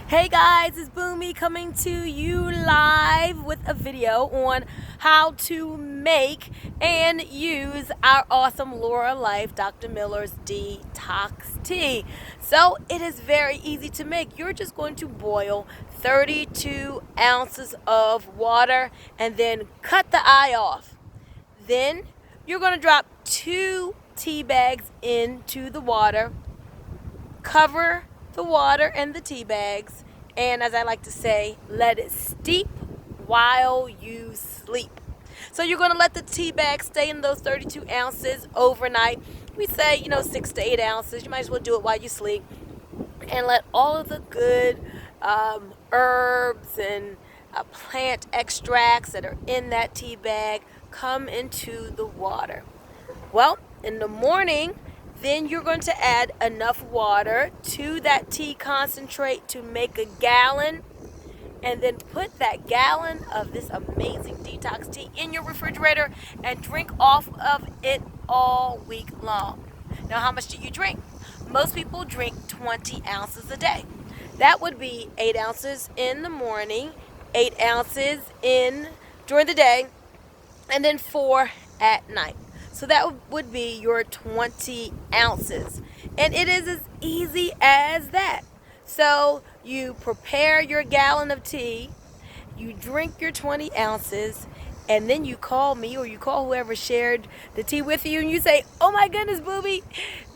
Hey guys, it's Bunmi coming to you live with a video on how to make and use our awesome Lurralife Dr. Miller's detox tea. So it is very easy to make. You're just going to boil 32 ounces of water and then cut the eye off. Then you're going to drop 2 tea bags into the water, cover the water and the tea bags, and as I like to say, let it steep while you sleep. So you're going to let the tea bag stay in those 32 ounces overnight. We say 6 to 8 ounces. You might as well do it while you sleep, and let all of the good herbs and plant extracts that are in that tea bag come into the water. Well, in the morning, then you're going to add enough water to that tea concentrate to make a gallon, and then put that gallon of this amazing detox tea in your refrigerator and drink off of it all week long. Now, how much do you drink? Most people drink 20 ounces a day. That would be 8 ounces in the morning, 8 ounces during the day, and then 4 at night. So that would be your 20 ounces. And it is as easy as that. So you prepare your gallon of tea, you drink your 20 ounces, and then you call me or you call whoever shared the tea with you and you say, "Oh my goodness, Booby,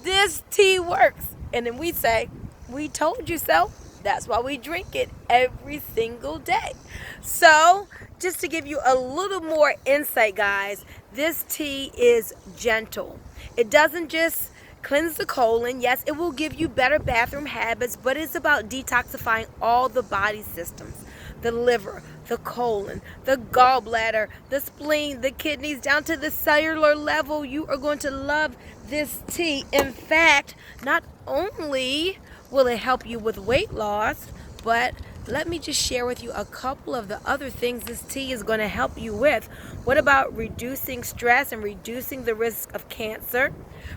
this tea works." And then we say, "We told you so." That's why we drink it every single day. So just to give you a little more insight, guys, this tea is gentle. It doesn't just cleanse the colon. Yes, it will give you better bathroom habits, but it's about detoxifying all the body systems. The liver, the colon, the gallbladder, the spleen, the kidneys, down to the cellular level. You are going to love this tea. In fact, not only will it help you with weight loss, but let me just share with you a couple of the other things this tea is going to help you with. What about reducing stress and reducing the risk of cancer?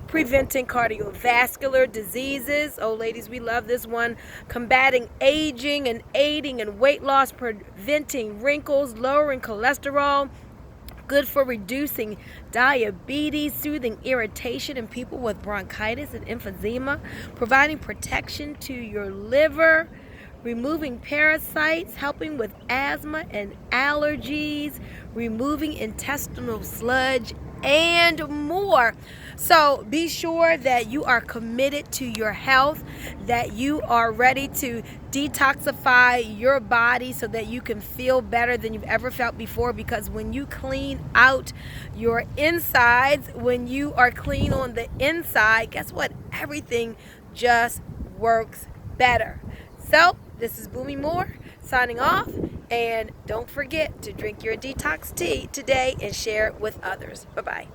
Preventing cardiovascular diseases. Oh, ladies, we love this one. Combating aging and aiding in weight loss, preventing wrinkles, lowering cholesterol. Good for reducing diabetes, soothing irritation in people with bronchitis and emphysema, providing protection to your liver, removing parasites, helping with asthma and allergies, removing intestinal sludge, and more. So be sure that you are committed to your health, that you are ready to detoxify your body so that you can feel better than you've ever felt before. Because when you clean out your insides, when you are clean on the inside, guess what? Everything just works better. So this is Bunmi Moore signing off, and don't forget to drink your detox tea today and share it with others. Bye-bye.